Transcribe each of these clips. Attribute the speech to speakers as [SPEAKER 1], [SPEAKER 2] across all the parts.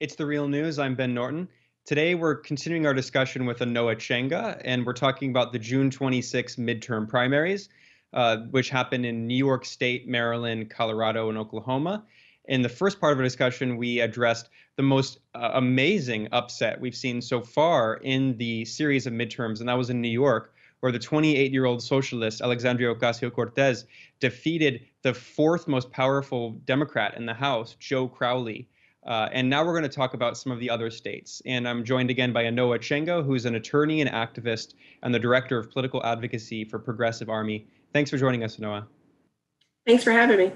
[SPEAKER 1] It's the Real News. I'm Ben Norton. Today, we're continuing our discussion with Anoa Changa, and we're talking about the June 26 midterm primaries, which happened in New York State, Maryland, Colorado, and Oklahoma. In the first part of our discussion, we addressed the most amazing upset we've seen so far in the series of midterms, and that was in New York, where the 28-year-old socialist Alexandria Ocasio-Cortez defeated the fourth most powerful Democrat in the House, Joe Crowley. And now we're going to talk about some of the other states. And I'm joined again by Anoa Changa, who's an attorney and activist and the director of political advocacy for Progressive Army. Thanks for joining us, Anoa.
[SPEAKER 2] Thanks for having me.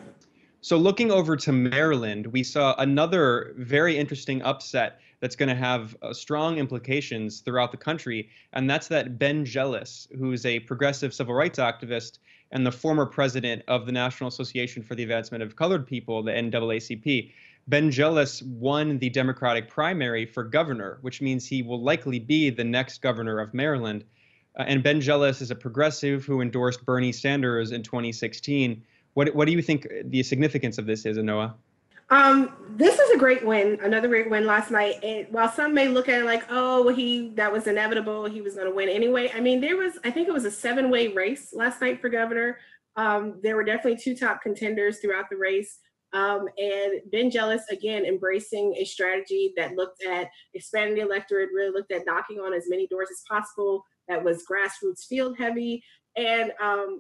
[SPEAKER 1] So looking over to Maryland, we saw another very interesting upset that's going to have strong implications throughout the country. And that's that Ben Jealous, who's a progressive civil rights activist and the former president of the National Association for the Advancement of Colored People, the NAACP. Ben Jealous won the Democratic primary for governor, which means he will likely be the next governor of Maryland. And Ben Jealous is a progressive who endorsed Bernie Sanders in 2016. What do you think the significance of this is, Anoa?
[SPEAKER 2] This is a great win, another great win last night. And while some may look at it like, oh, well, that was inevitable, he was going to win anyway. I mean, I think it was a 7-way race last night for governor. There were definitely two top contenders throughout the race. And Ben Jealous, again, embracing a strategy that looked at expanding the electorate, really looked at knocking on as many doors as possible, that was grassroots field heavy. And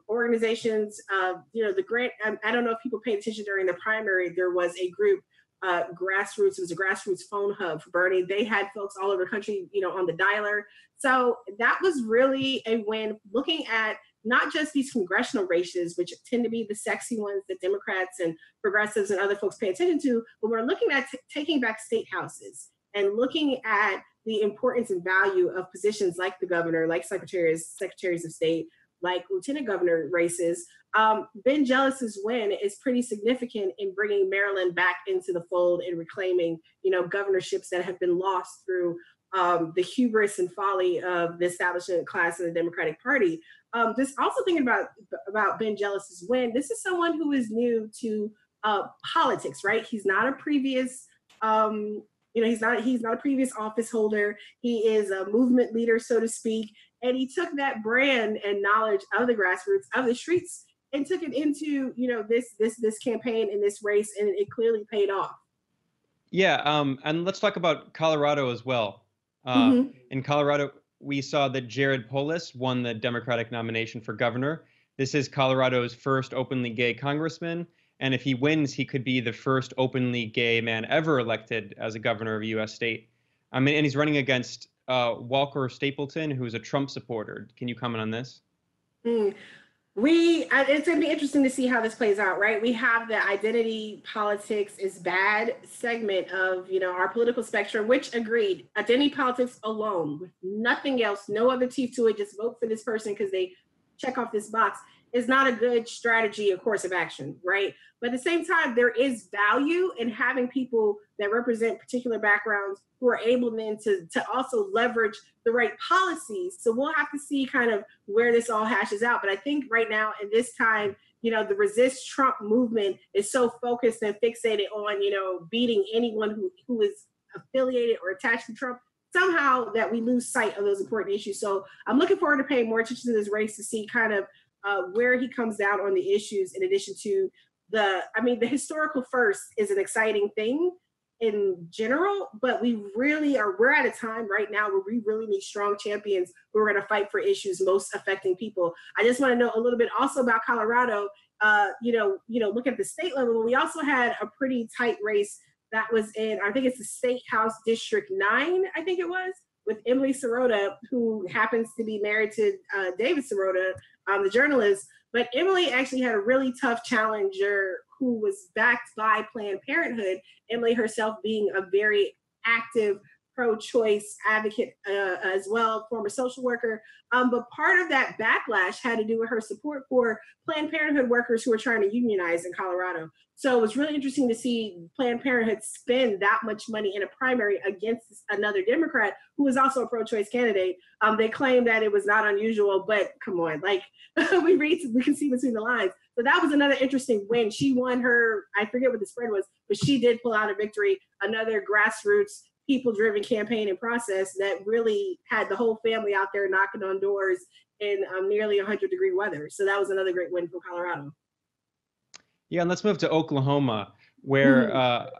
[SPEAKER 2] organizations, the grant, I don't know if people paid attention during the primary, there was a group, Grassroots, it was a grassroots phone hub for Bernie. They had folks all over the country, on the dialer. So that was really a win, looking at not just these congressional races, which tend to be the sexy ones that Democrats and progressives and other folks pay attention to, but we're looking at taking back state houses and looking at the importance and value of positions like the governor, like secretaries of state, like lieutenant governor races. Ben Jealous's win is pretty significant in bringing Maryland back into the fold and reclaiming, governorships that have been lost through the hubris and folly of the establishment class of the Democratic Party. Just also thinking about Ben Jealous's win, this is someone who is new to politics, right? He's not a previous he's not a previous office holder. He is a movement leader, so to speak. And he took that brand and knowledge of the grassroots, of the streets, and took it into, this campaign and this race, and it clearly paid off.
[SPEAKER 1] Yeah, and let's talk about Colorado as well. In Colorado, we saw that Jared Polis won the Democratic nomination for governor. This is Colorado's first openly gay congressman. And if he wins, he could be the first openly gay man ever elected as a governor of a U.S. state. And he's running against Walker Stapleton, who's a Trump supporter. Can you comment on this?
[SPEAKER 2] It's going to be interesting to see how this plays out, right? We have the identity politics is bad segment of, our political spectrum, which agreed, identity politics alone, with nothing else, no other teeth to it, just vote for this person because they check off this box, is not a good strategy or course of action, right? But at the same time, there is value in having people that represent particular backgrounds who are able then to also leverage the right policies. So we'll have to see kind of where this all hashes out. But I think right now, in this time, the resist Trump movement is so focused and fixated on, beating anyone who is affiliated or attached to Trump, somehow that we lose sight of those important issues. So I'm looking forward to paying more attention to this race to see kind of where he comes down on the issues, in addition to the historical first is an exciting thing in general, but we're at a time right now where we really need strong champions who are going to fight for issues most affecting people. I just want to know a little bit also about Colorado. Look at the state level. We also had a pretty tight race that was in, I think it's the State House District 9, I think it was, with Emily Sirota, who happens to be married to David Sirota, the journalist. But Emily actually had a really tough challenger who was backed by Planned Parenthood, Emily herself being a very active pro-choice advocate as well, former social worker. But part of that backlash had to do with her support for Planned Parenthood workers who were trying to unionize in Colorado. So it was really interesting to see Planned Parenthood spend that much money in a primary against another Democrat who was also a pro-choice candidate. They claimed that it was not unusual, but come on, like we can see between the lines. So that was another interesting win. She won her, I forget what the spread was, but she did pull out a victory. Another grassroots, people-driven campaign and process that really had the whole family out there knocking on doors in nearly 100-degree weather. So that was another great win for Colorado.
[SPEAKER 1] Yeah, and let's move to Oklahoma, where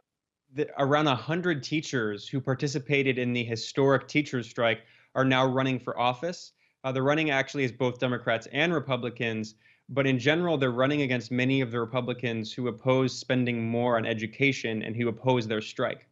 [SPEAKER 1] around 100 teachers who participated in the historic teachers strike are now running for office. They're running actually as both Democrats and Republicans, but in general, they're running against many of the Republicans who oppose spending more on education and who oppose their strike.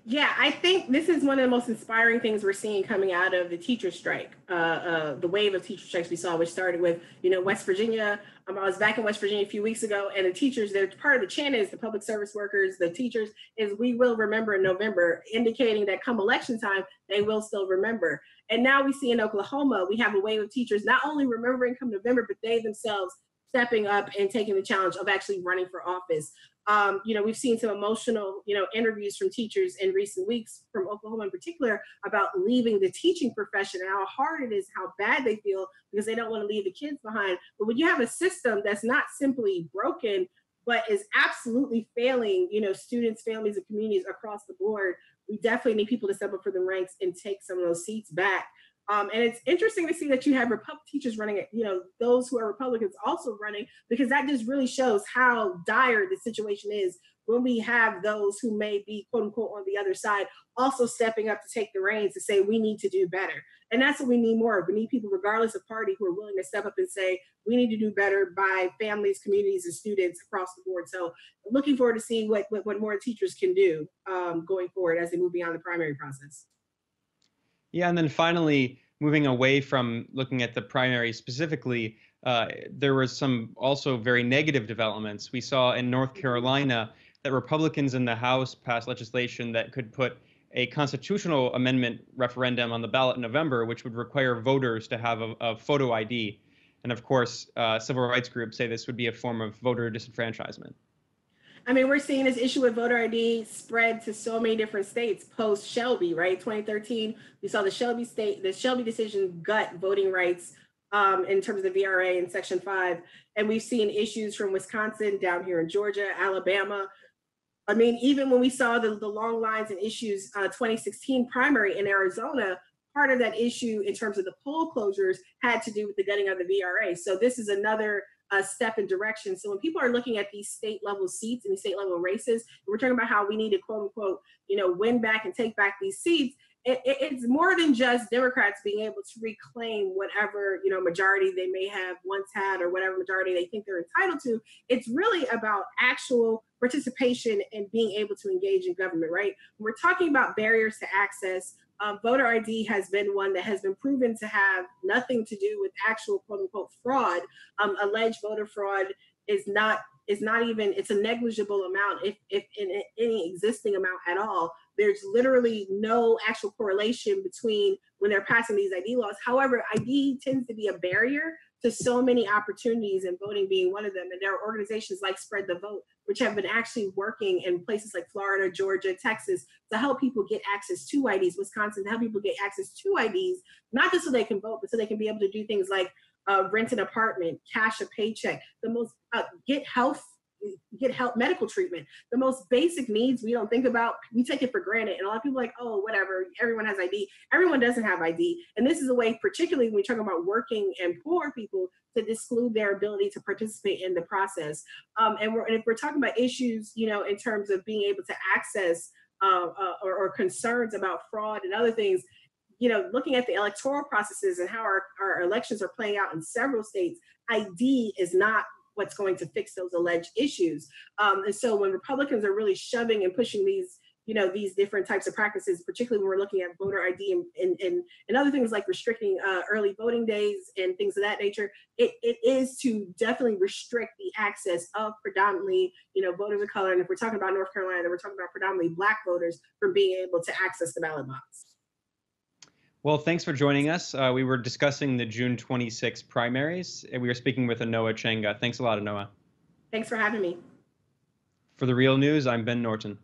[SPEAKER 2] Yeah, I think this is one of the most inspiring things we're seeing coming out of the teacher strike, the wave of teacher strikes we saw, which started with, West Virginia. I was back in West Virginia a few weeks ago, and the teachers, they're part of the chant is the public service workers, the teachers, is we will remember in November, indicating that come election time, they will still remember. And now we see in Oklahoma, we have a wave of teachers not only remembering come November, but they themselves stepping up and taking the challenge of actually running for office. We've seen some emotional, interviews from teachers in recent weeks from Oklahoma in particular about leaving the teaching profession and how hard it is, how bad they feel because they don't want to leave the kids behind. But when you have a system that's not simply broken, but is absolutely failing, students, families, and communities across the board, we definitely need people to step up for the ranks and take some of those seats back. And it's interesting to see that you have teachers running it, those who are Republicans also running, because that just really shows how dire the situation is when we have those who may be, quote unquote, on the other side, also stepping up to take the reins to say, we need to do better. And that's what we need more of. We need people, regardless of party, who are willing to step up and say, we need to do better by families, communities, and students across the board. So looking forward to seeing what more teachers can do going forward as they move beyond the primary process.
[SPEAKER 1] Yeah, and then finally, moving away from looking at the primary specifically, there was some also very negative developments. We saw in North Carolina that Republicans in the House passed legislation that could put a constitutional amendment referendum on the ballot in November, which would require voters to have a photo ID. And of course, civil rights groups say this would be a form of voter disenfranchisement.
[SPEAKER 2] I mean, we're seeing this issue with voter ID spread to so many different states post Shelby, right? 2013, we saw the Shelby decision gut voting rights in terms of the VRA in Section 5. And we've seen issues from Wisconsin down here in Georgia, Alabama. I mean, even when we saw the long lines and issues 2016 primary in Arizona, part of that issue in terms of the poll closures had to do with the gutting of the VRA. So this is another step in direction. So when people are looking at these state level seats and these state level races, we're talking about how we need to quote unquote, win back and take back these seats. It's more than just Democrats being able to reclaim whatever, majority they may have once had or whatever majority they think they're entitled to. It's really about actual participation and being able to engage in government, right? When we're talking about barriers to access, voter ID has been one that has been proven to have nothing to do with actual quote unquote fraud. Alleged voter fraud is not even, it's a negligible amount, if in any existing amount at all. There's literally no actual correlation between when they're passing these ID laws. However, ID tends to be a barrier to so many opportunities, and voting being one of them. And there are organizations like Spread the Vote, which have been actually working in places like Florida, Georgia, Texas, to help people get access to IDs, Wisconsin, to help people get access to IDs, not just so they can vote, but so they can be able to do things like rent an apartment, cash a paycheck, get health, medical treatment. The most basic needs we don't think about, we take it for granted. And a lot of people are like, oh, whatever, everyone has ID. Everyone doesn't have ID. And this is a way, particularly when we talk about working and poor people, to exclude their ability to participate in the process. And if we're talking about issues, in terms of being able to access or concerns about fraud and other things, looking at the electoral processes and how our elections are playing out in several states, ID is not what's going to fix those alleged issues. And so when Republicans are really shoving and pushing these these different types of practices, particularly when we're looking at voter ID and other things like restricting early voting days and things of that nature. It is to definitely restrict the access of predominantly, voters of color. And if we're talking about North Carolina, then we're talking about predominantly Black voters from being able to access the ballot box.
[SPEAKER 1] Well, thanks for joining us. We were discussing the June 26 primaries, and we were speaking with Anoa Changa. Thanks a lot, Anoa.
[SPEAKER 2] Thanks for having me.
[SPEAKER 1] For The Real News, I'm Ben Norton.